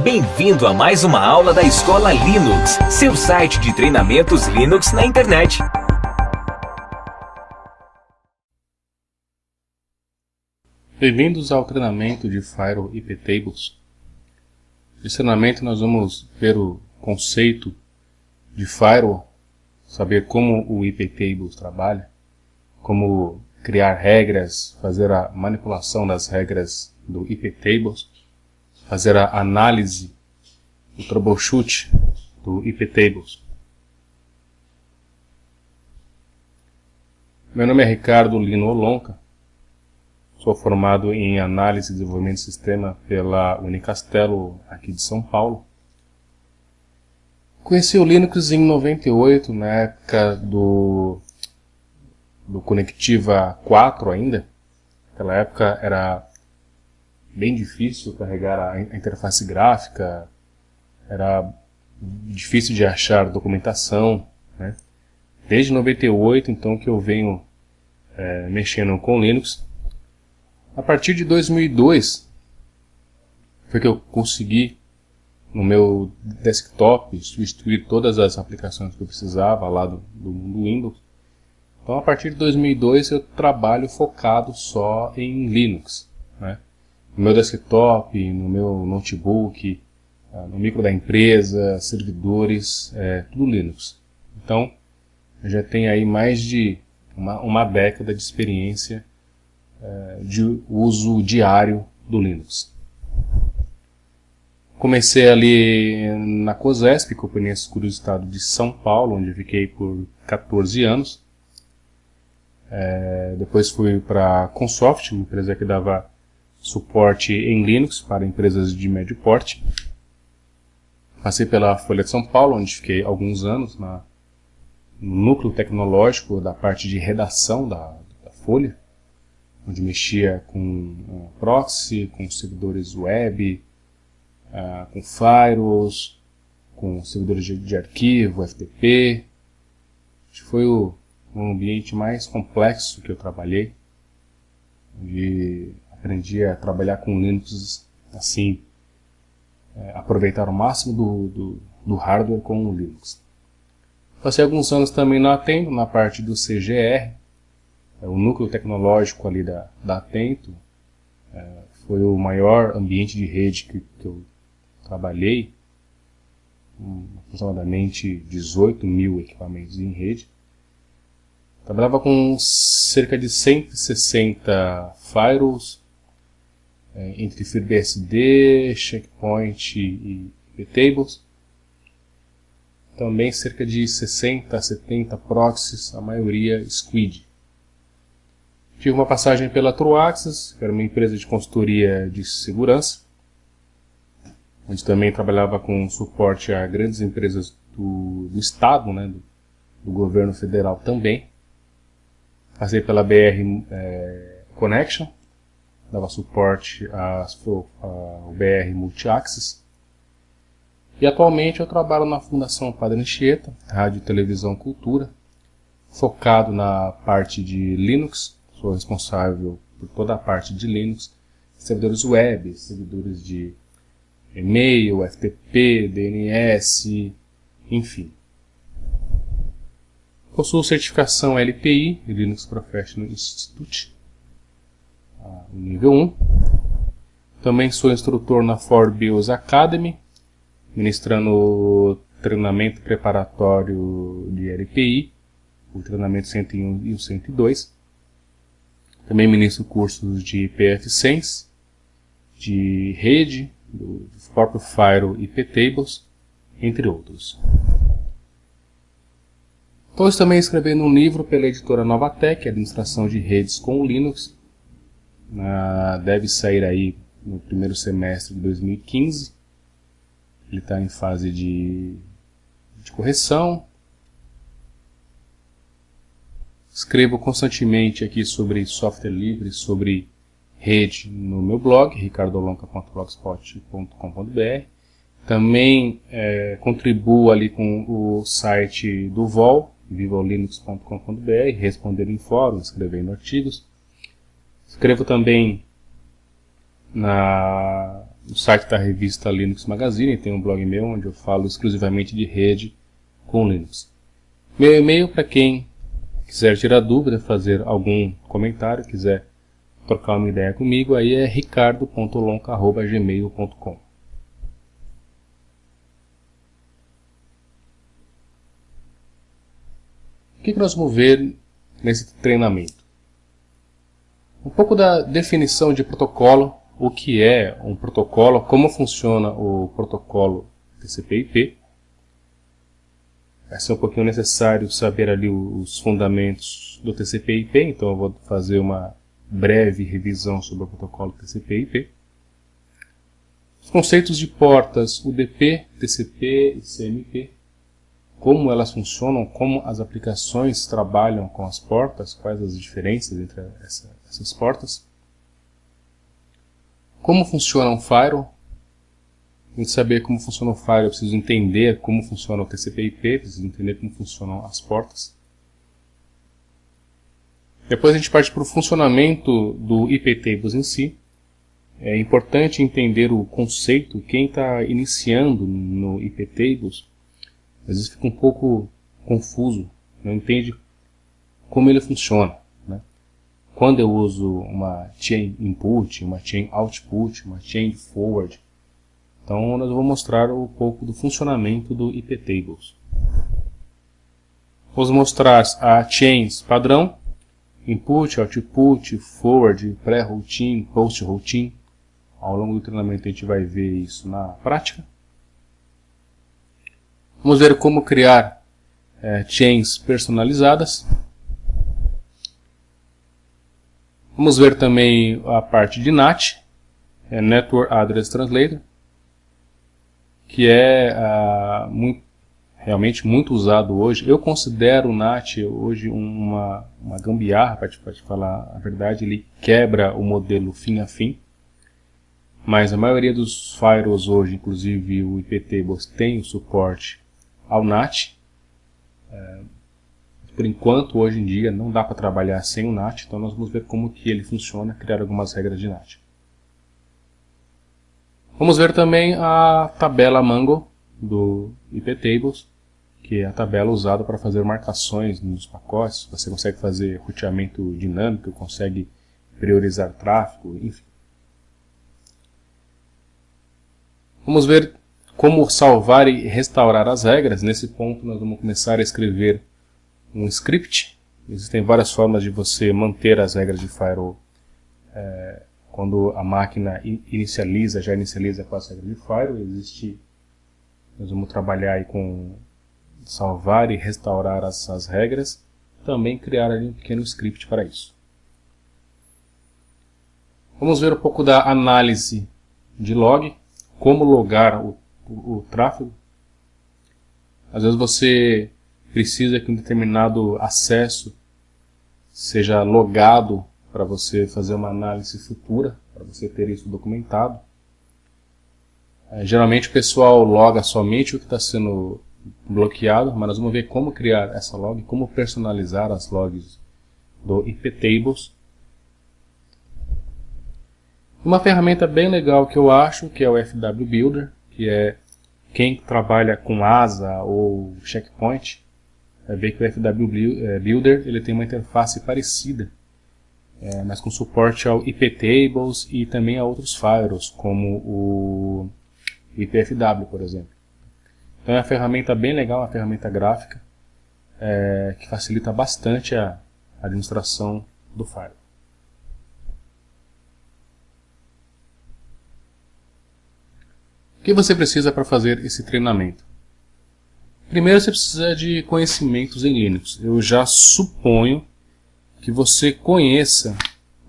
Bem-vindo a mais uma aula da Escola Linux, seu site de treinamentos Linux na internet. Bem-vindos ao treinamento de Firewall iptables. Nesse treinamento nós vamos ver o conceito de Firewall, saber como o iptables trabalha, como criar regras, fazer a manipulação das regras do iptables, fazer a análise, o troubleshoot do iptables. Meu nome é Ricardo Lino Olonca, sou formado em análise e desenvolvimento de sistema pela Unicastelo aqui de São Paulo. Conheci o Linux em 98, na época do Conectiva 4 ainda. Naquela época era bem difícil carregar a interface gráfica, era difícil de achar documentação, né? Desde 98, então, que eu venho mexendo com Linux. A partir de 2002, foi que eu consegui, no meu desktop, substituir todas as aplicações que eu precisava lá do mundo Windows. Então, a partir de 2002, eu trabalho focado só em Linux, né? No meu desktop, no meu notebook, no micro da empresa, servidores, tudo Linux. Então, eu já tenho aí mais de uma década de experiência de uso diário do Linux. Comecei ali na COSESP, Companhia Seguro do Estado de São Paulo, onde fiquei por 14 anos. Depois fui para a Consoft, uma empresa que dava suporte em Linux para empresas de médio porte. Passei pela Folha de São Paulo, onde fiquei alguns anos no núcleo tecnológico da parte de redação da Folha, onde mexia com proxy, com servidores web, com firewalls, com servidores de arquivo, FTP. Acho que foi o ambiente mais complexo que eu trabalhei, onde aprendi a trabalhar com Linux assim, aproveitar o máximo do hardware com o Linux. Passei alguns anos também na Atento, na parte do CGR, o núcleo tecnológico ali da Atento. Foi o maior ambiente de rede que eu trabalhei, aproximadamente 18 mil equipamentos em rede. Trabalhava com cerca de 160 firewalls, entre FreeBSD, Checkpoint e iptables. Também cerca de 60 a 70 proxies, a maioria Squid. Tive uma passagem pela Truaxis, que era uma empresa de consultoria de segurança, onde também trabalhava com suporte a grandes empresas do Estado, né, do governo federal também. Passei pela BR Connection, dava suporte ao BR Multiaxis. E atualmente eu trabalho na Fundação Padre Anchieta, Rádio, Televisão, Cultura, focado na parte de Linux. Sou responsável por toda a parte de Linux, servidores web, servidores de e-mail, FTP, DNS, enfim. Possuo certificação LPI, Linux Professional Institute, nível 1. Também sou instrutor na ForBIOS Academy, ministrando treinamento preparatório de LPI, o treinamento 101 e o 102. Também ministro cursos de PFSense, de rede, do próprio Firewall iptables, entre outros. Estou também escrevendo um livro pela editora Novatec, Administração de Redes com Linux. Deve sair aí no primeiro semestre de 2015. Ele está em fase de correção. Escrevo constantemente aqui sobre software livre, sobre rede no meu blog, ricardolonca.blogspot.com.br. Também contribuo ali com o site do VOL, vivolinux.com.br, respondendo em fóruns, escrevendo artigos. Escrevo também na o site da revista Linux Magazine, tem um blog meu onde eu falo exclusivamente de rede com Linux. Meu e-mail para quem quiser tirar dúvida, fazer algum comentário, quiser trocar uma ideia comigo, aí é ricardo.lonca@gmail.com. O que nós vamos ver nesse treinamento? Um pouco da definição de protocolo, o que é um protocolo, como funciona o protocolo TCP/IP. Vai ser um pouquinho necessário saber ali os fundamentos do TCP/IP, então eu vou fazer uma breve revisão sobre o protocolo TCP/IP. Os conceitos de portas UDP, TCP e CMP, como elas funcionam, como as aplicações trabalham com as portas, quais as diferenças entre essas portas. Como funciona um firewall. Para saber como funciona o firewall, eu preciso entender como funciona o TCP/IP, preciso entender como funcionam as portas. Depois a gente parte para o funcionamento do iptables em si. É importante entender o conceito. Quem está iniciando no iptables, às vezes fica um pouco confuso, não entende como ele funciona, né? Quando eu uso uma chain input, uma chain output, uma chain forward. Então nós vamos mostrar um pouco do funcionamento do iptables. Vamos mostrar a chains padrão, input, output, forward, pré-routine, post-routine. Ao longo do treinamento a gente vai ver isso na prática. Vamos ver como criar chains personalizadas. Vamos ver também a parte de NAT, Network Address Translator, que é realmente muito usado hoje. Eu considero o NAT hoje uma gambiarra, para te falar a verdade. Ele quebra o modelo fim a fim, mas a maioria dos firewalls hoje, inclusive o iptables, tem o suporte ao NAT. Por enquanto, hoje em dia, não dá para trabalhar sem o NAT, então nós vamos ver como que ele funciona, criar algumas regras de NAT. Vamos ver também a tabela Mango do iptables, que é a tabela usada para fazer marcações nos pacotes. Você consegue fazer roteamento dinâmico, consegue priorizar tráfego, enfim. Vamos ver como salvar e restaurar as regras. Nesse ponto nós vamos começar a escrever um script. Existem várias formas de você manter as regras de firewall quando a máquina já inicializa com as regras de firewall. Nós vamos trabalhar aí com salvar e restaurar essas regras. Também criar ali um pequeno script para isso. Vamos ver um pouco da análise de log, como logar o tráfego. Às vezes você precisa que um determinado acesso seja logado para você fazer uma análise futura, para você ter isso documentado. Geralmente o pessoal loga somente o que está sendo bloqueado, mas nós vamos ver como criar essa log, como personalizar as logs do iptables. Uma ferramenta bem legal que eu acho, que é o FW Builder, que é quem trabalha com ASA ou Checkpoint, vai ver que o FW Builder ele tem uma interface parecida, mas com suporte ao iptables e também a outros firewalls, como o IPFW, por exemplo. Então é uma ferramenta bem legal, uma ferramenta gráfica, que facilita bastante a administração do firewall. O que você precisa para fazer esse treinamento? Primeiro você precisa de conhecimentos em Linux. Eu já suponho que você conheça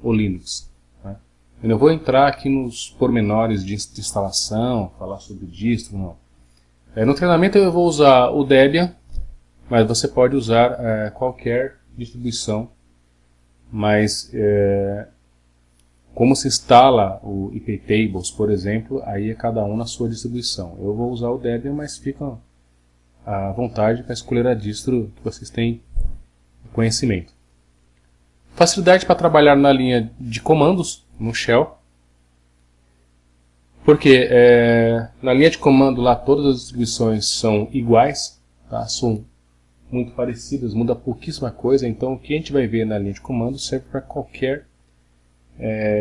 o Linux. Né? Eu não vou entrar aqui nos pormenores de instalação, falar sobre distro, não. No treinamento eu vou usar o Debian, mas você pode usar qualquer distribuição. Mas como se instala o iptables, por exemplo, aí é cada um na sua distribuição. Eu vou usar o Debian, mas fica à vontade para escolher a distro que vocês têm conhecimento. Facilidade para trabalhar na linha de comandos, no Shell. Porque na linha de comando lá todas as distribuições são iguais, tá? São muito parecidas, muda pouquíssima coisa, então o que a gente vai ver na linha de comando serve para qualquer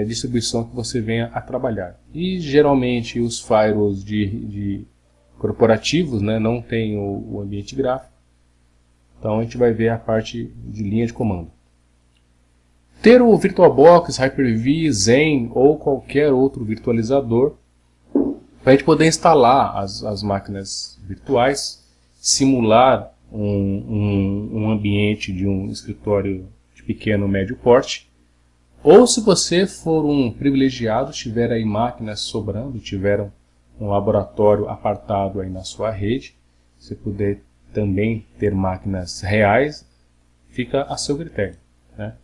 distribuição que você venha a trabalhar. E geralmente os firewalls de corporativos, né, não tem o ambiente gráfico, então a gente vai ver a parte de linha de comando. Ter o VirtualBox, Hyper-V, Zen ou qualquer outro virtualizador para a gente poder instalar as máquinas virtuais, simular um ambiente de um escritório de pequeno ou médio porte. Ou se você for um privilegiado, tiver aí máquinas sobrando, tiver um laboratório apartado aí na sua rede, se puder também ter máquinas reais, fica a seu critério, né?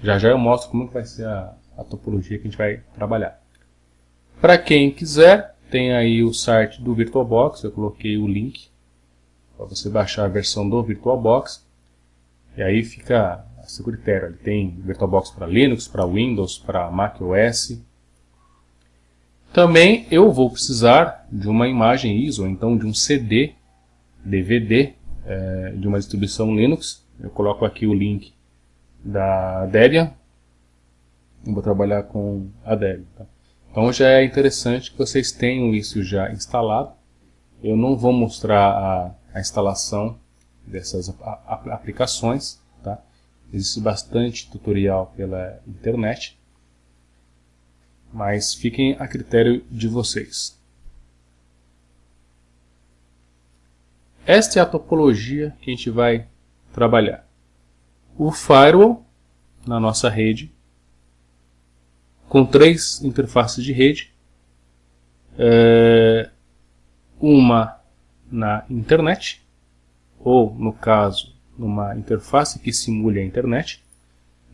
Já já eu mostro como vai ser a topologia que a gente vai trabalhar. Para quem quiser, tem aí o site do VirtualBox, eu coloquei o link para você baixar a versão do VirtualBox, e aí fica a seu critério. Ele tem VirtualBox para Linux, para Windows, para macOS. Também eu vou precisar de uma imagem ISO, ou então de um CD, DVD, de uma distribuição Linux. Eu coloco aqui o link da Debian. Eu vou trabalhar com a Debian. Tá? Então já é interessante que vocês tenham isso já instalado. Eu não vou mostrar a instalação dessas aplicações. Tá? Existe bastante tutorial pela internet. Mas fiquem a critério de vocês. Esta é a topologia que a gente vai trabalhar. O firewall na nossa rede, com 3 interfaces de rede, uma na internet, ou no caso, numa interface que simule a internet.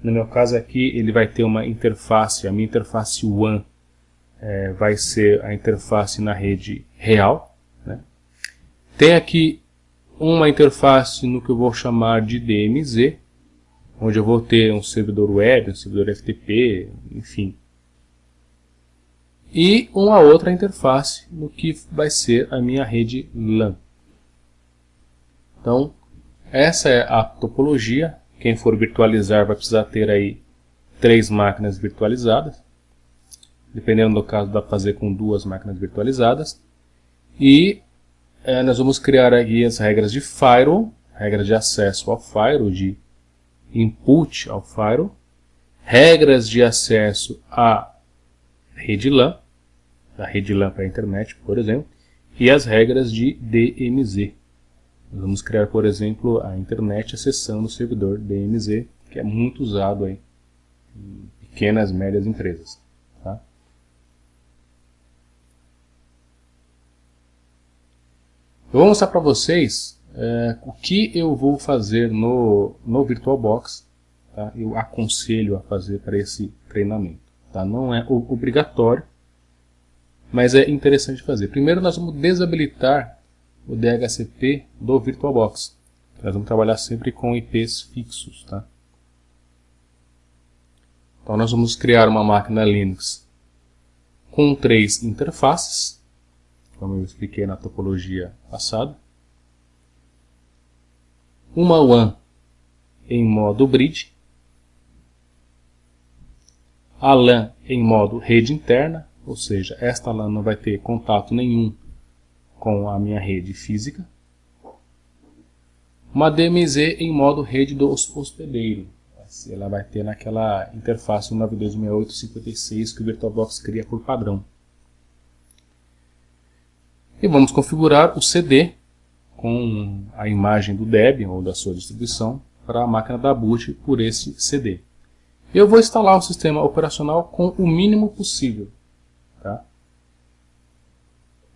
No meu caso aqui, ele vai ter uma interface, a minha interface WAN vai ser a interface na rede real, né? Tem aqui uma interface no que eu vou chamar de DMZ, onde eu vou ter um servidor web, um servidor FTP, enfim. E uma outra interface no que vai ser a minha rede LAN. Então, essa é a topologia. Quem for virtualizar vai precisar ter aí 3 máquinas virtualizadas. Dependendo do caso, dá para fazer com 2 máquinas virtualizadas. E nós vamos criar aqui as regras de firewall, regras de acesso ao firewall, de input ao firewall, regras de acesso à rede LAN, da rede LAN para a internet, por exemplo, e as regras de DMZ. Nós vamos criar, por exemplo, a internet acessando o servidor DMZ, que é muito usado aí em pequenas e médias empresas. Tá? Eu vou mostrar para vocês o que eu vou fazer no VirtualBox. Tá? Eu aconselho a fazer para esse treinamento. Tá? Não é obrigatório, mas é interessante fazer. Primeiro nós vamos desabilitar o DHCP do VirtualBox. Nós vamos trabalhar sempre com IPs fixos. Tá? Então nós vamos criar uma máquina Linux com 3 interfaces, como eu expliquei na topologia passada. Uma WAN em modo bridge, a LAN em modo rede interna, ou seja, esta LAN não vai ter contato nenhum com a minha rede física. Uma DMZ em modo rede do hospedeiro. Ela vai ter naquela interface 192.168.56 que o VirtualBox cria por padrão. E vamos configurar o CD com a imagem do Debian ou da sua distribuição para a máquina da boot por esse CD. Eu vou instalar o sistema operacional com o mínimo possível. Tá?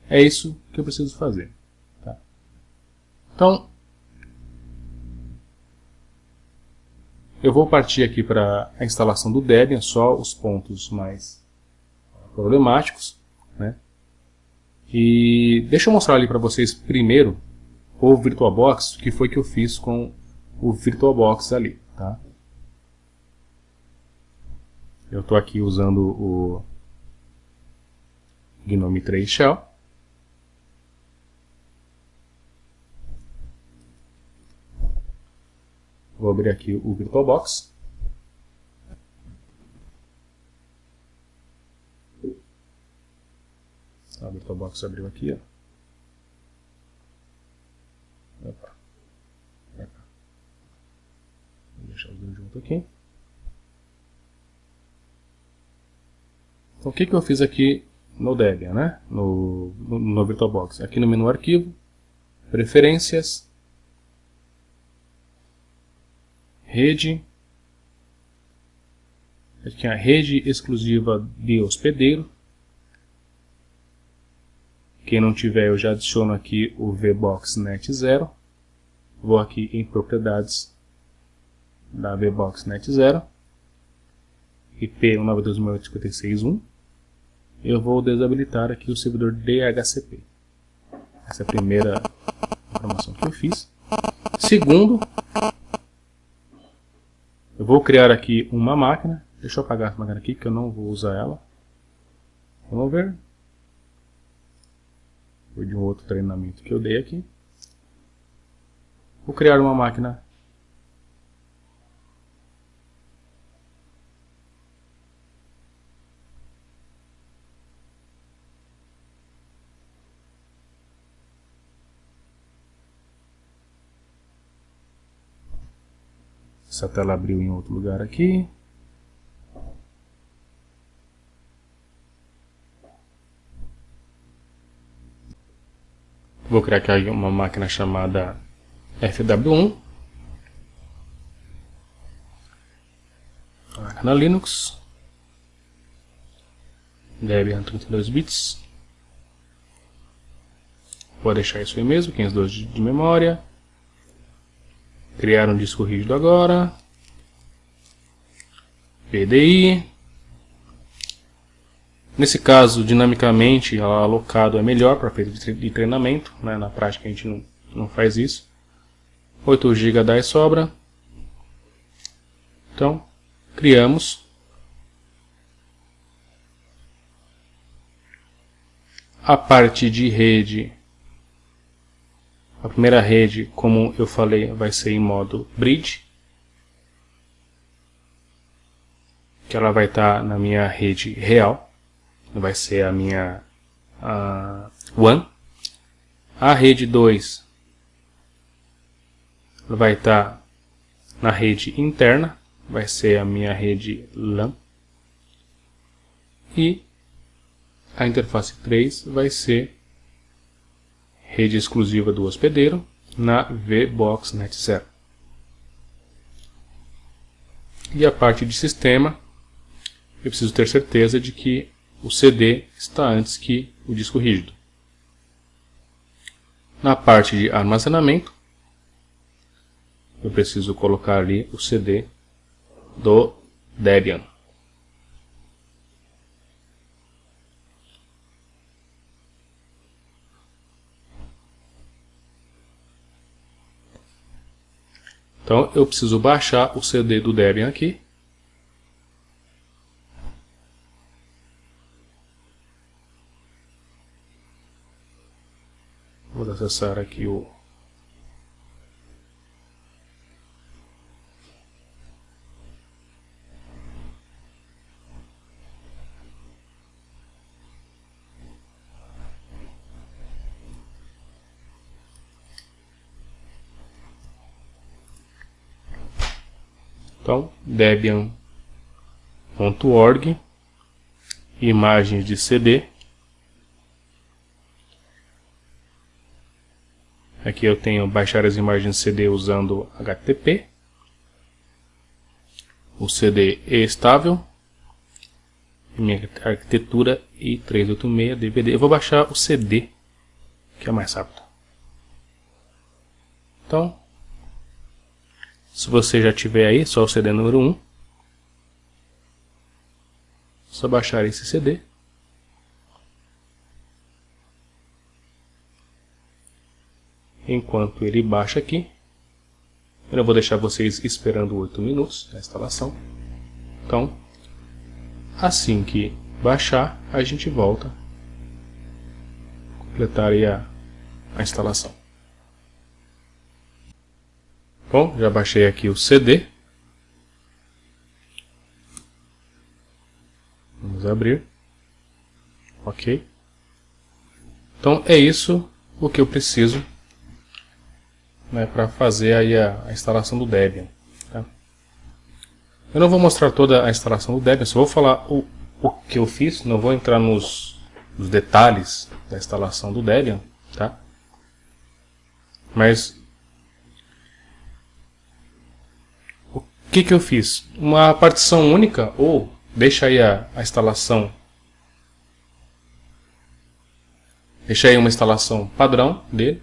É isso que eu preciso fazer. Tá? Então, eu vou partir aqui para a instalação do Debian, só os pontos mais problemáticos, né? E deixa eu mostrar ali para vocês primeiro o VirtualBox, que foi que eu fiz com o VirtualBox ali. Tá? Eu estou aqui usando GNOME 3 Shell. Vou abrir aqui o VirtualBox. O VirtualBox abriu aqui, ó. Opa. Pra cá. Vou deixar os dois juntos aqui. Então, o que eu fiz aqui no Debian, né? No VirtualBox? Aqui no menu Arquivo, Preferências, Rede. Aqui a rede exclusiva de hospedeiro. Quem não tiver, eu já adiciono aqui o VBox Net 0. Vou aqui em Propriedades da VBox Net 0. IP 192.168.56.1. Eu vou desabilitar aqui o servidor DHCP. Essa é a primeira informação que eu fiz. Segundo, eu vou criar aqui uma máquina. Deixa eu apagar essa máquina aqui, que eu não vou usar ela. Vamos ver. Foi de um outro treinamento que eu dei aqui. Vou criar uma máquina. Essa tela abriu em outro lugar aqui. Vou criar aqui uma máquina chamada FW1. Máquina Linux. Debian 32 bits. Vou deixar isso aí mesmo, 512 de memória. Criar um disco rígido agora. PDI. Nesse caso, dinamicamente alocado é melhor para efeito de treinamento, né? Na prática a gente não faz isso. 8 GB dá e sobra. Então, criamos. A parte de rede, a primeira rede, como eu falei, vai ser em modo bridge. Que ela vai estar na minha rede real. Vai ser a minha WAN. A rede 2 vai estar na rede interna, vai ser a minha rede LAN. E a interface 3 vai ser rede exclusiva do hospedeiro na VBox Net 0. E a parte de sistema, eu preciso ter certeza de que o CD está antes que o disco rígido. Na parte de armazenamento, eu preciso colocar ali o CD do Debian. Então eu preciso baixar o CD do Debian aqui. Vou acessar aqui o então debian.org, imagens de CD. Aqui eu tenho baixar as imagens CD usando HTTP. O CD é estável. Minha arquitetura i386 DVD. Eu vou baixar o CD, que é mais rápido. Então, se você já tiver aí, só o CD número 1. Só baixar esse CD. Enquanto ele baixa aqui, eu não vou deixar vocês esperando 8 minutos na instalação. Então, assim que baixar, a gente volta completar aí a instalação. Bom, já baixei aqui o CD. Vamos abrir. Ok. Então é isso o que eu preciso, né, para fazer aí a instalação do Debian. Tá? Eu não vou mostrar toda a instalação do Debian, só vou falar o que eu fiz, não vou entrar nos detalhes da instalação do Debian, tá? Mas o que eu fiz? Uma partição única, ou deixa aí a instalação, deixa aí uma instalação padrão dele,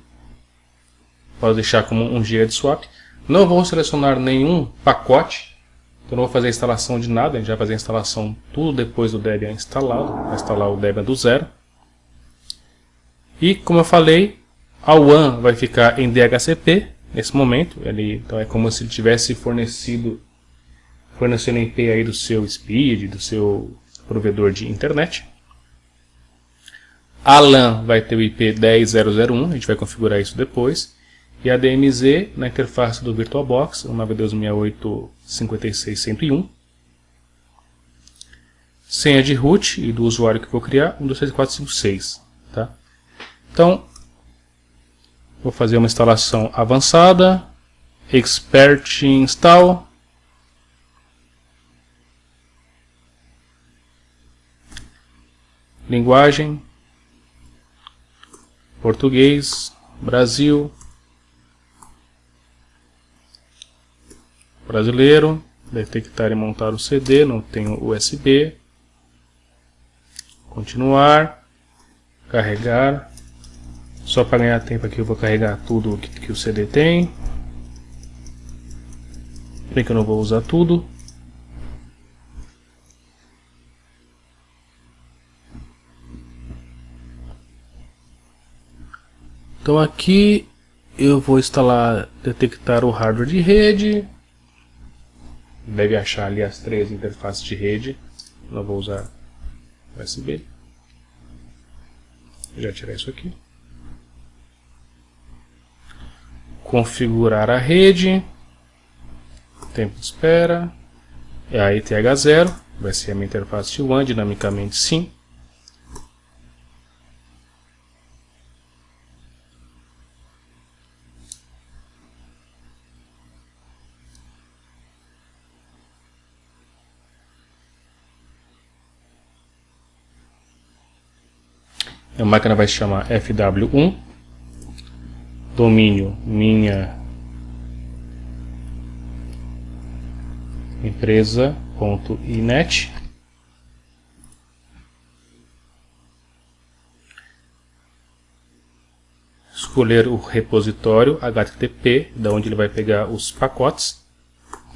pode deixar como um giga de swap. Não vou selecionar nenhum pacote, então não vou fazer a instalação de nada, a gente vai fazer a instalação tudo depois do Debian instalado, vai instalar o Debian do zero. E como eu falei, a WAN vai ficar em DHCP nesse momento, então é como se ele tivesse fornecendo IP aí do seu SPID, do seu provedor de internet. A LAN vai ter o IP 10.0.0.1, a gente vai configurar isso depois. E a DMZ na interface do VirtualBox, 192.168.56.101. Senha de root e do usuário que eu vou criar, 123.456. Tá? Então, vou fazer uma instalação avançada, Expert Install. Linguagem, português, Brasil, brasileiro, detectar e montar o CD, não tenho USB, continuar, carregar, só para ganhar tempo aqui eu vou carregar tudo que o CD tem, bem que eu não vou usar tudo. Então aqui eu vou instalar, detectar o hardware de rede, deve achar ali as 3 interfaces de rede, não vou usar USB, já tirei isso aqui. Configurar a rede, tempo de espera, é a ETH0, vai ser a minha interface WAN, dinamicamente sim. A máquina vai se chamar FW1, domínio minha empresa.inet, escolher o repositório HTTP, da onde ele vai pegar os pacotes,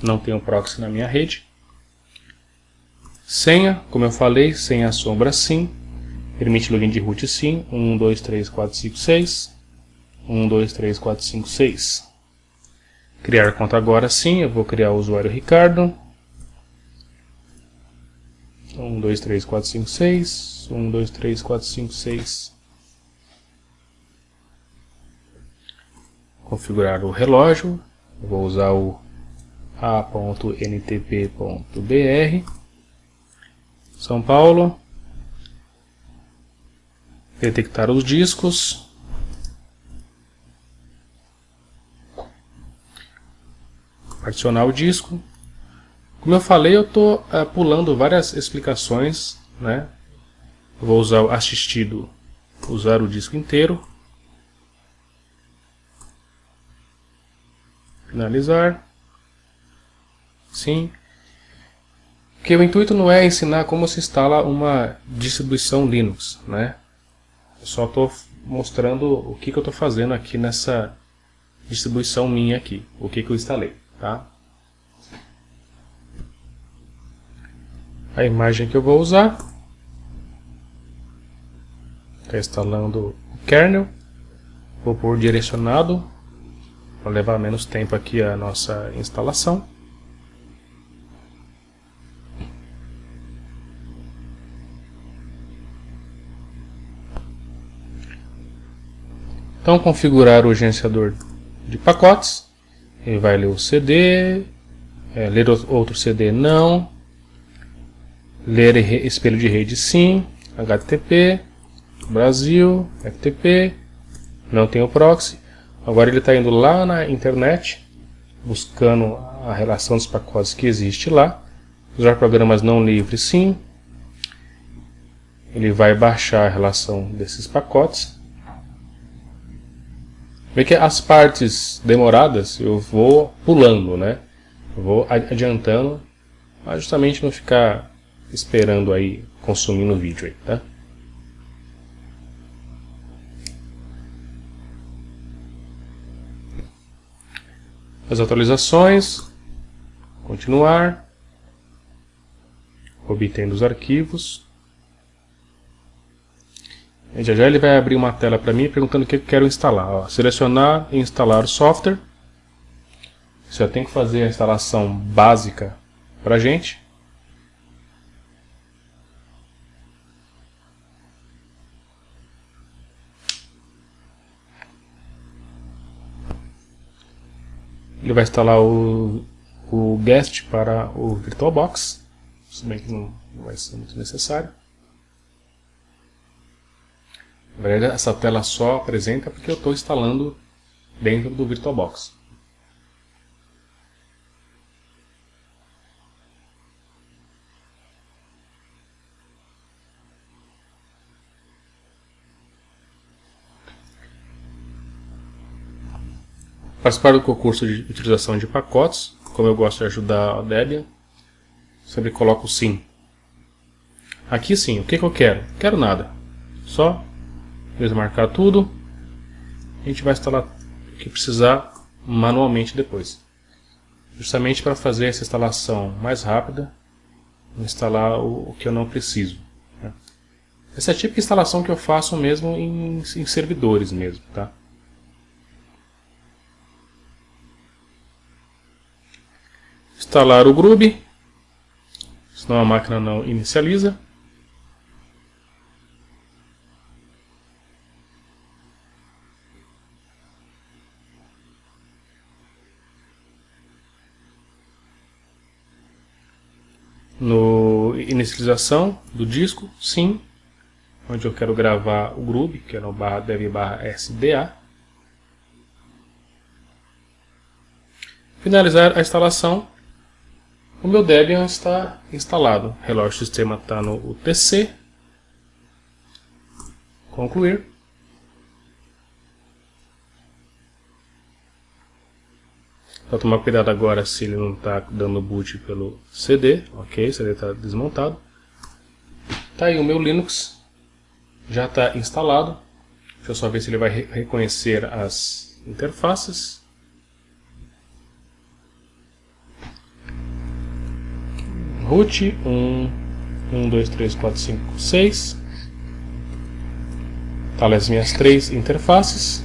não tem um proxy na minha rede. Senha, como eu falei, senha sombra sim. Permite login de root sim, 1, 2, 3, 4, 5, 6. 1, 2, 3, 4, 5, 6. Criar conta agora sim, eu vou criar o usuário Ricardo. 1, 2, 3, 4, 5, 6. 1, 2, 3, 4, 5, 6. Configurar o relógio. Eu vou usar o a.ntp.br. São Paulo. Detectar os discos. Particionar o disco. Como eu falei, eu estou pulando várias explicações, né? Eu vou usar o assistido, usar o disco inteiro. Finalizar. Sim. Porque o intuito não é ensinar como se instala uma distribuição Linux, né? Eu só estou mostrando o que eu estou fazendo aqui nessa distribuição minha aqui, o que eu instalei, tá? A imagem que eu vou usar, está instalando o kernel, vou pôr direcionado, para levar menos tempo aqui a nossa instalação. Então, configurar o gerenciador de pacotes. Ele vai ler o CD, ler outro CD não, ler espelho de rede sim, HTTP, Brasil, FTP, não tem o proxy. Agora ele está indo lá na internet, buscando a relação dos pacotes que existe lá. Usar programas não livres sim. Ele vai baixar a relação desses pacotes. Vê que as partes demoradas eu vou pulando, né? Eu vou adiantando, para justamente não ficar esperando aí, consumindo o vídeo aí, tá? As atualizações, continuar, obtendo os arquivos. E já ele vai abrir uma tela para mim perguntando o que eu quero instalar. Ó, selecionar e instalar o software. Você já tem que fazer a instalação básica para a gente. Ele vai instalar o guest para o VirtualBox, se bem que não vai ser muito necessário. Na verdade, essa tela só apresenta porque eu estou instalando dentro do VirtualBox. Participar do concurso de utilização de pacotes. Como eu gosto de ajudar a Debian, sempre coloco sim. Aqui sim, o que eu quero? Não quero nada. Só desmarcar tudo. A gente vai instalar o que precisar manualmente depois. Justamente para fazer essa instalação mais rápida. Instalar o que eu não preciso. Né? Essa é a típica instalação que eu faço mesmo em servidores mesmo, tá? Instalar o Groovy, senão a máquina não inicializa. No inicialização do disco, sim, onde eu quero gravar o Groovy, que é no /dev/sda. Finalizar a instalação. O meu Debian está instalado. O relógio do sistema está no UTC. Concluir. Só tomar cuidado agora se ele não está dando boot pelo CD. Ok, o CD está desmontado. Tá aí o meu Linux. Já está instalado. Deixa eu só ver se ele vai reconhecer as interfaces. Root 1, 2, 3, 4, 5, 6. Tá lá as minhas 3 interfaces.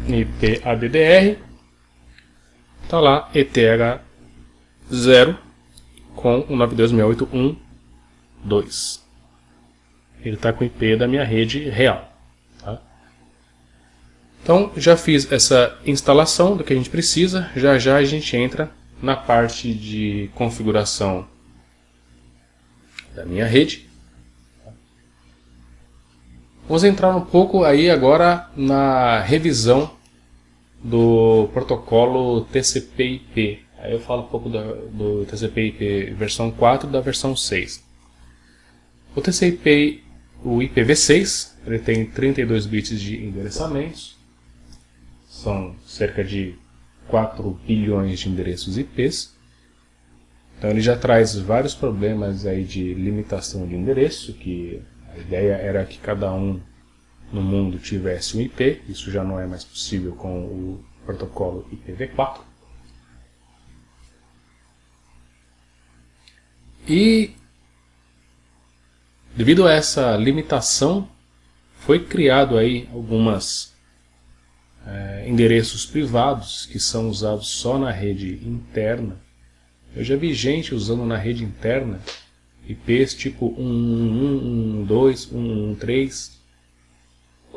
IP ADDR. Tá lá ETH0 com o 92.68.1.2. Ele está com o IP da minha rede real. Tá? Então já fiz essa instalação do que a gente precisa. Já já a gente entra na parte de configuração da minha rede. Vamos entrar um pouco aí agora na revisão do protocolo TCP/IP. Aí eu falo um pouco do TCP/IP versão 4 e da versão 6. O TCP/IP, o IPv6, ele tem 32 bits de endereçamentos. São cerca de 4 bilhões de endereços IPs. Então ele já traz vários problemas aí de limitação de endereço, que a ideia era que cada um no mundo tivesse um IP. Isso já não é mais possível com o protocolo IPv4. E devido a essa limitação, foi criado aí algumas endereços privados que são usados só na rede interna. Eu já vi gente usando na rede interna IPs tipo 111, 112, 113.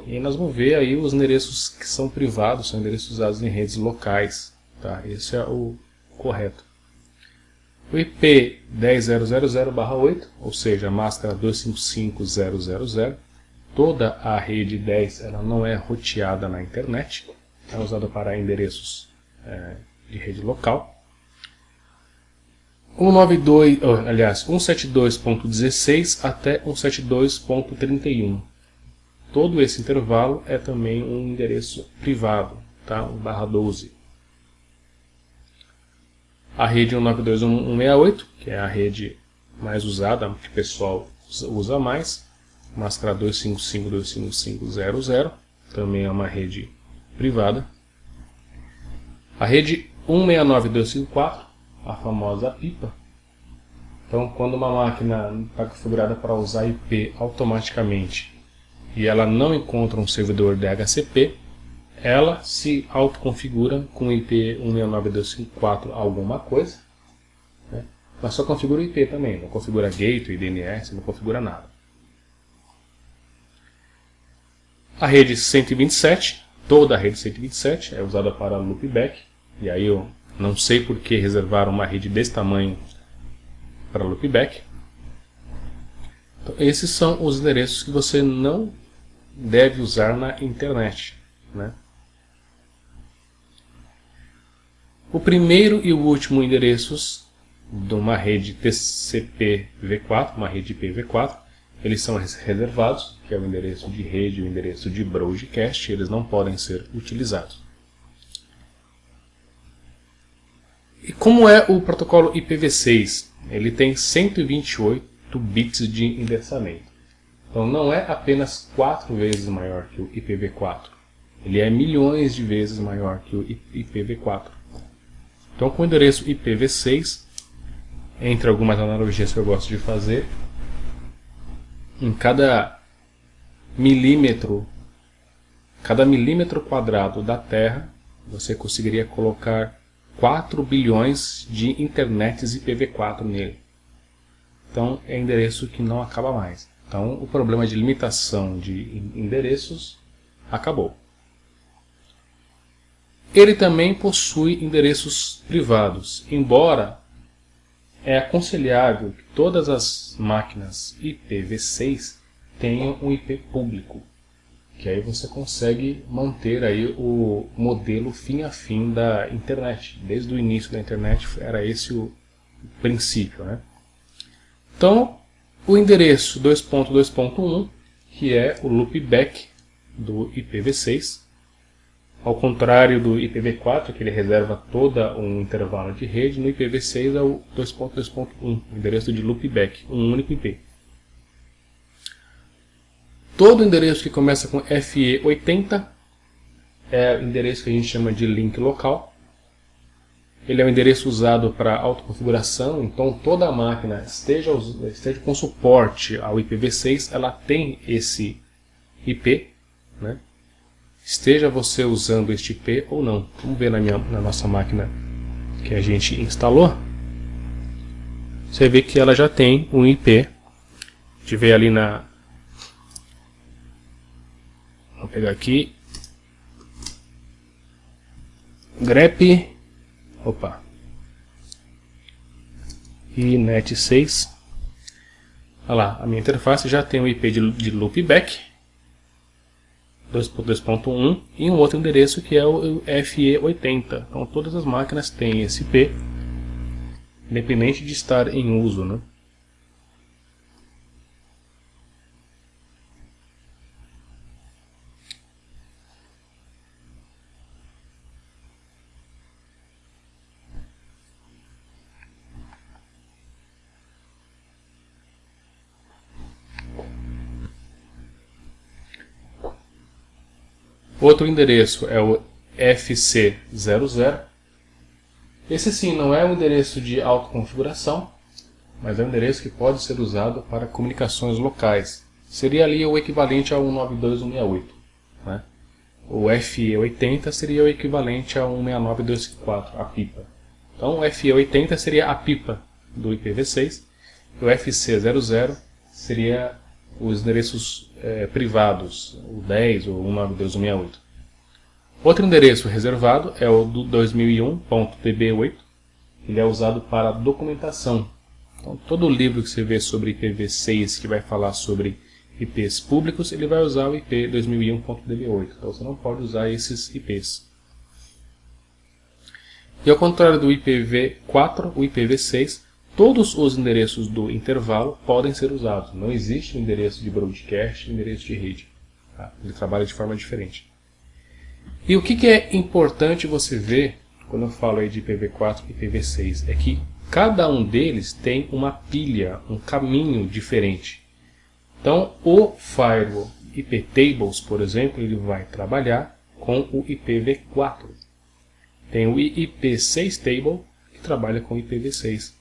E aí nós vamos ver aí os endereços que são privados, são endereços usados em redes locais. Tá? Esse é o correto. O IP 10.000/8, ou seja, a máscara 255.0.0.0, toda a rede 10 ela não é roteada na internet, é usada para endereços de rede local. 172.16 até 172.31. Todo esse intervalo é também um endereço privado, tá? 1/12. A rede 192.168, que é a rede mais usada, que o pessoal usa mais, máscara 255.255.0.0, também é uma rede privada. A rede 169.254, a famosa pipa. Então, quando uma máquina está configurada para usar IP automaticamente e ela não encontra um servidor DHCP, ela se autoconfigura com IP 169.254 alguma coisa, né? Mas só configura o IP também, não configura gateway, DNS, não configura nada. A rede 127, toda a rede 127 é usada para loopback, e aí eu não sei por que reservaram uma rede desse tamanho para loopback. Então, esses são os endereços que você não deve usar na internet, né? O primeiro e o último endereços de uma rede TCP/V4, uma rede IPv4, eles são reservados, que é o endereço de rede e o endereço de broadcast, eles não podem ser utilizados. E como é o protocolo IPv6? Ele tem 128 bits de endereçamento. Então não é apenas 4 vezes maior que o IPv4. Ele é milhões de vezes maior que o IPv4. Então com o endereço IPv6, entre algumas analogias que eu gosto de fazer, em cada milímetro quadrado da Terra, você conseguiria colocar 4 bilhões de internets IPv4 nele. Então é endereço que não acaba mais. Então o problema de limitação de endereços acabou. Ele também possui endereços privados, embora é aconselhável que todas as máquinas IPv6 tenham um IP público, que aí você consegue manter aí o modelo fim a fim da internet. Desde o início da internet era esse o princípio, né? Então, o endereço 2.2.1, que é o loopback do IPv6, ao contrário do IPv4, que ele reserva todo um intervalo de rede, no IPv6 é o 2.2.1, o endereço de loopback, um único IP. Todo endereço que começa com FE80 é o endereço que a gente chama de link local. Ele é um endereço usado para autoconfiguração, então toda a máquina esteja com suporte ao IPv6, ela tem esse IP, né? Esteja você usando este IP ou não. Vamos ver na nossa máquina que a gente instalou. Você vê que ela já tem um IP. A gente vê ali na... Vou pegar aqui. grep. Opa. E net6. Olha lá, a minha interface já tem um IP de loopback 2.2.1 e um outro endereço que é o FE80. Então todas as máquinas têm esse IP, independente de estar em uso, né? Outro endereço é o FC00. Esse sim não é um endereço de autoconfiguração, mas é um endereço que pode ser usado para comunicações locais. Seria ali o equivalente ao 192.168, né? O FE80 seria o equivalente ao 169.254, a pipa. Então o FE80 seria a pipa do IPv6, e o FC00 seria os endereços privados, o 10 ou 192.168. Outro endereço reservado é o do 2001.db8. Ele é usado para documentação. Então, todo livro que você vê sobre IPv6 que vai falar sobre IPs públicos, ele vai usar o IP 2001.db8. Então, você não pode usar esses IPs. E ao contrário do IPv4, o IPv6, todos os endereços do intervalo podem ser usados. Não existe um endereço de broadcast e um endereço de rede. Tá? Ele trabalha de forma diferente. E o que é importante você ver quando eu falo aí de IPv4 e IPv6? É que cada um deles tem uma pilha, um caminho diferente. Então, o firewall iptables, por exemplo, ele vai trabalhar com o IPv4. Tem o IP6 table, que trabalha com IPv6.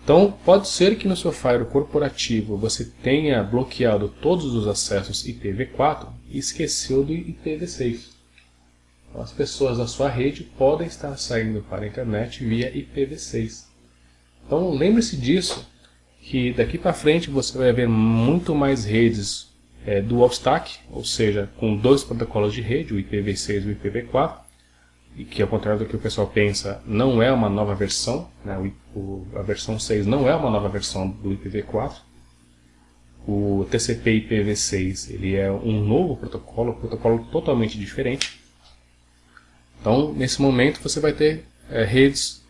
Então, pode ser que no seu firewall corporativo você tenha bloqueado todos os acessos IPv4 e esqueceu do IPv6. Então, as pessoas da sua rede podem estar saindo para a internet via IPv6. Então, lembre-se disso, que daqui para frente você vai ver muito mais redes dual stack, ou seja, com dois protocolos de rede, o IPv6 e o IPv4, e que, ao contrário do que o pessoal pensa, não é uma nova versão, né? A versão 6 não é uma nova versão do IPv4. O TCP/IPv6 ele é um novo protocolo totalmente diferente. Então, nesse momento, você vai ter redes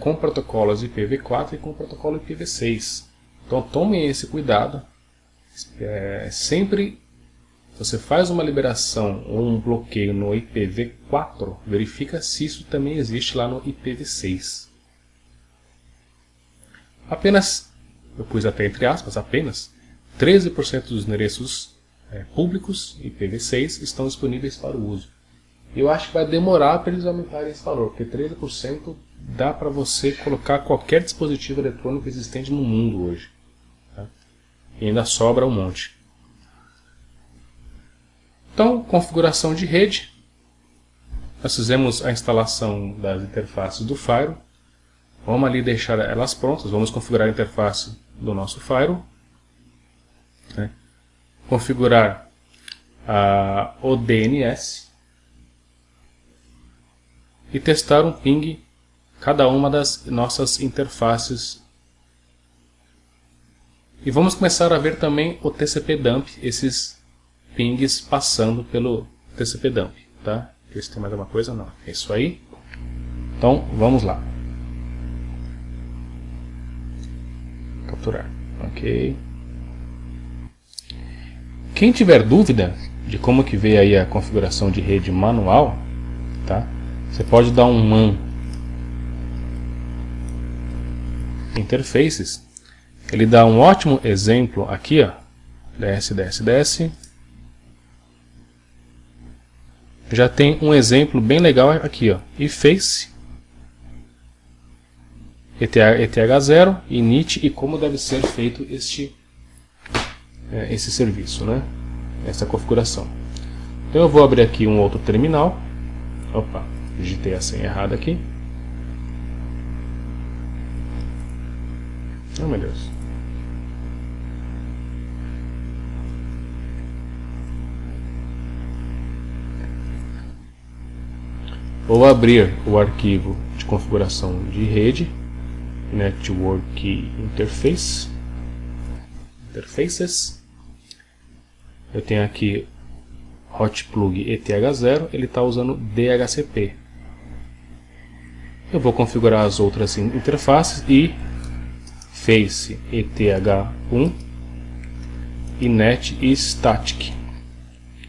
com protocolos IPv4 e com protocolo IPv6. Então, tomem esse cuidado. Sempre você faz uma liberação ou um bloqueio no IPv4, verifica se isso também existe lá no IPv6. Apenas, eu pus até entre aspas, apenas 13% dos endereços públicos IPv6 estão disponíveis para o uso. Eu acho que vai demorar para eles aumentarem esse valor, porque 13% dá para você colocar qualquer dispositivo eletrônico existente no mundo hoje. Tá? E ainda sobra um monte. Então, configuração de rede. Nós fizemos a instalação das interfaces do firewall. Vamos ali deixar elas prontas. Vamos configurar a interface do nosso firewall. Né? Configurar o DNS. E testar um ping cada uma das nossas interfaces. E vamos começar a ver também o TCP/dump, esses pings passando pelo TCP/dump, tá? Ver se tem mais alguma coisa, não. É isso aí. Então, vamos lá. Capturar. Ok. Quem tiver dúvida de como que veio aí a configuração de rede manual, tá? Você pode dar um man interfaces. Ele dá um ótimo exemplo aqui, ó. Desce. Já tem um exemplo bem legal aqui, ó. eFace, ETH0, init e como deve ser feito esse serviço, né? Essa configuração. Então eu vou abrir aqui um outro terminal. Opa, digitei a senha errada aqui. Oh meu Deus. Vou abrir o arquivo de configuração de rede, Network Interfaces. Eu tenho aqui Hotplug ETH0, ele está usando DHCP. Eu vou configurar as outras interfaces e Face ETH1 e Net e Static.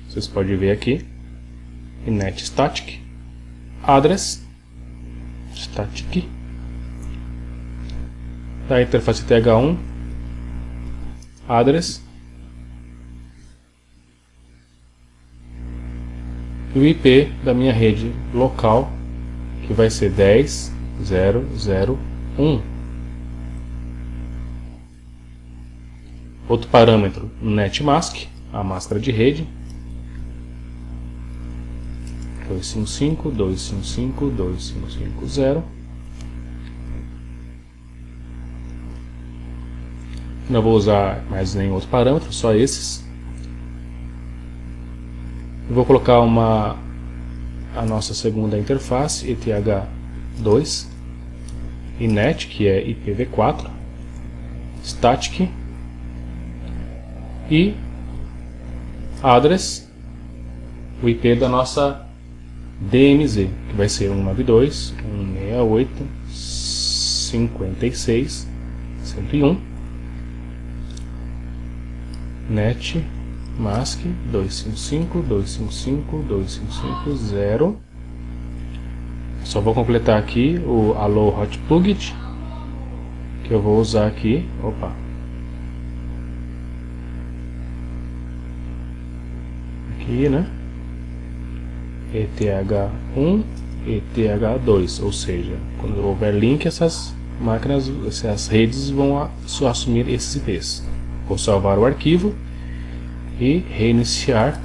Vocês podem ver aqui, e Net Static, Address Static, da interface ETH1, Address, e o IP da minha rede local, que vai ser 10.0.0.1. Outro parâmetro, netmask, a máscara de rede, 255.255.250. Não vou usar mais nenhum outro parâmetro, só esses. Eu vou colocar a nossa segunda interface, ETH2, inet, que é IPv4, static e address, o IP da nossa DMZ, que vai ser 192.168.56.101, net mask 255.255.255.0. Só vou completar aqui o allow hotplugit, que eu vou usar aqui. Opa, aqui, né? ETH1, ETH2, ou seja, quando houver link, essas máquinas, essas redes vão assumir esses IPs. Vou salvar o arquivo e reiniciar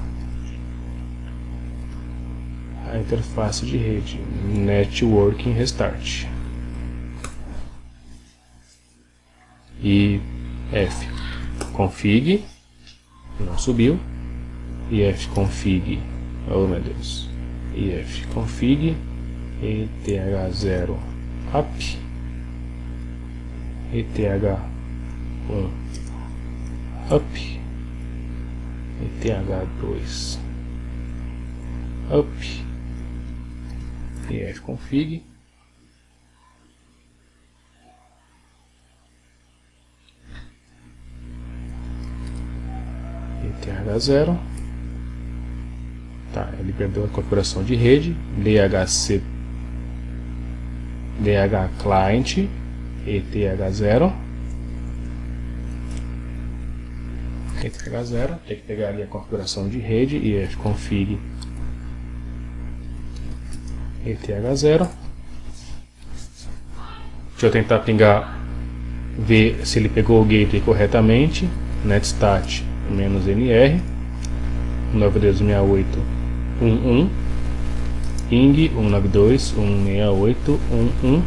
a interface de rede, networking restart, e F config, não subiu, e F config, oh meu Deus, e F config ETH0 up, ETH1 up, ETH2 up, ifconfig, ETH0, tá, ele perdeu a configuração de rede, DHC, DH client, ETH0, ETH0, tem que pegar ali a configuração de rede, ifconfig ETH0. Deixa eu tentar pingar, ver se ele pegou o gateway corretamente. Netstat -nr 192.168.11 ping 192.168.11.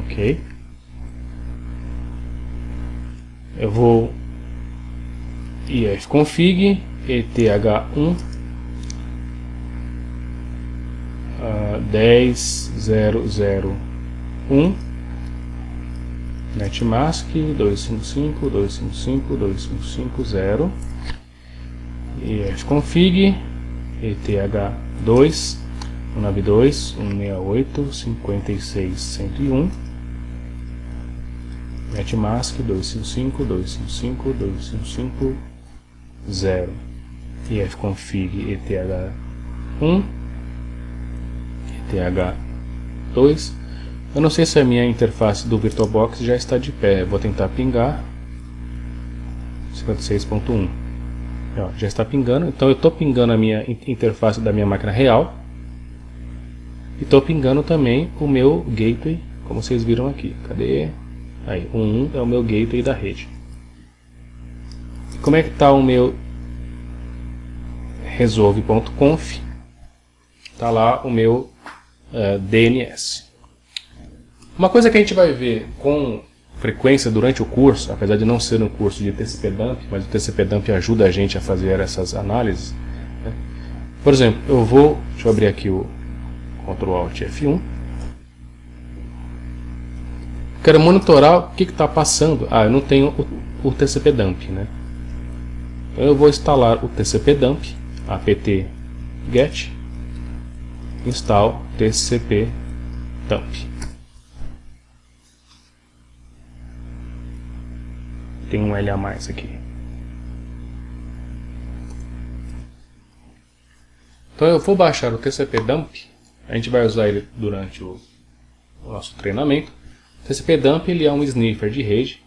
Ok. Eu vou ifconfig ETH1 10.0.0.1 netmask 255.255.255.0 ifconfig ETH2 192.168.56.101 netmask 255.255.255.0 ifconfig ETH1 ETH2. Eu não sei se a minha interface do VirtualBox já está de pé. Eu vou tentar pingar 56.1. Já está pingando. Então eu estou pingando a minha interface da minha máquina real e estou pingando também o meu gateway, como vocês viram aqui. Cadê? Aí, o 1 é o meu gateway da rede. Como é que está o meu resolve.conf? Está lá o meu DNS. Uma coisa que a gente vai ver com frequência durante o curso, apesar de não ser no curso de TCP/dump, mas o TCP/dump ajuda a gente a fazer essas análises, né? Por exemplo, deixa eu abrir aqui o Ctrl Alt F1. Quero monitorar o que está passando. Eu não tenho o TCP/dump, né? Então eu vou instalar o TCP/dump, apt-get install tcp/dump. Tem um L a mais aqui. Então eu vou baixar o TCP/dump. A gente vai usar ele durante o nosso treinamento. O TCP/dump ele é um sniffer de rede.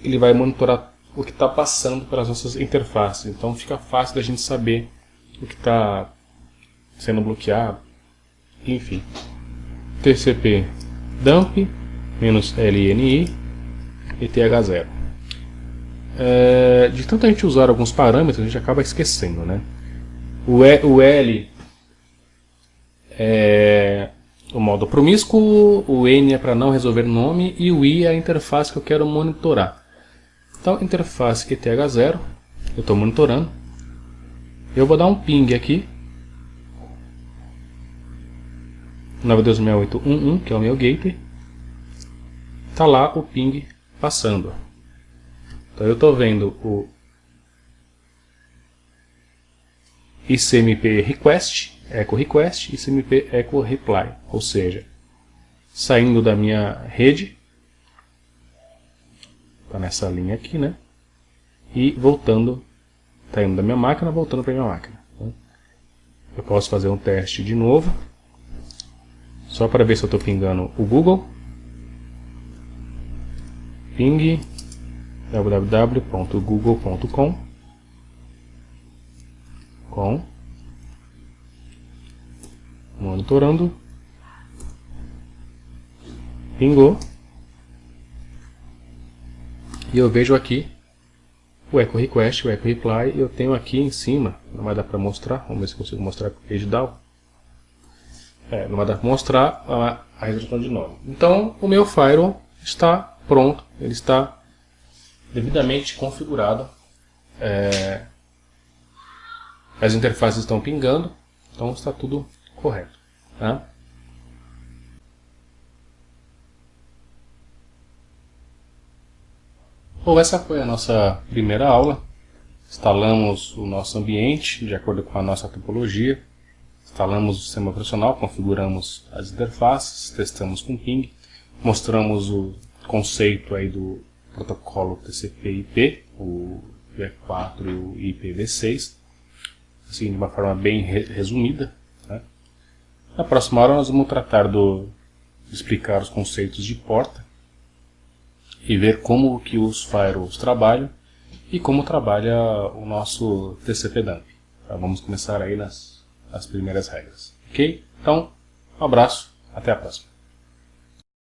Ele vai monitorar o que está passando pelas nossas interfaces. Então fica fácil da gente saber o que está sendo bloqueado. Enfim. TCP/dump -lni ETH0. De tanto a gente usar alguns parâmetros, a gente acaba esquecendo, né? O L é o modo promíscuo, o N é para não resolver nome e o I é a interface que eu quero monitorar. Então, interface ETH0, eu estou monitorando. Eu vou dar um ping aqui, 926811, que é o meu gateway. Está lá o ping passando. Então eu estou vendo o ICMP request, echo request, ICMP echo reply, ou seja, saindo da minha rede, está nessa linha aqui, né? E voltando, está indo da minha máquina, voltando para a minha máquina. Eu posso fazer um teste de novo, só para ver se eu estou pingando o Google. Ping www.google.com monitorando, pingou, e eu vejo aqui o echo request, o echo reply, e eu tenho aqui em cima, não vai dar para mostrar, vamos ver se consigo mostrar com o page down. Não vai dar para mostrar a resolução de nome. Então o meu firewall está pronto, ele está devidamente configurado. As interfaces estão pingando, então está tudo correto. Tá? Bom, essa foi a nossa primeira aula. Instalamos o nosso ambiente de acordo com a nossa topologia. Instalamos o sistema operacional, configuramos as interfaces, testamos com ping, mostramos o conceito aí do protocolo TCP/IP, o IPv4 e o IPv6, assim, de uma forma bem resumida. Né? Na próxima aula nós vamos tratar de explicar os conceitos de porta e ver como que os firewalls trabalham e como trabalha o nosso TCP/dump. Tá? Vamos começar aí nas primeiras regras. Ok? Então, um abraço, até a próxima.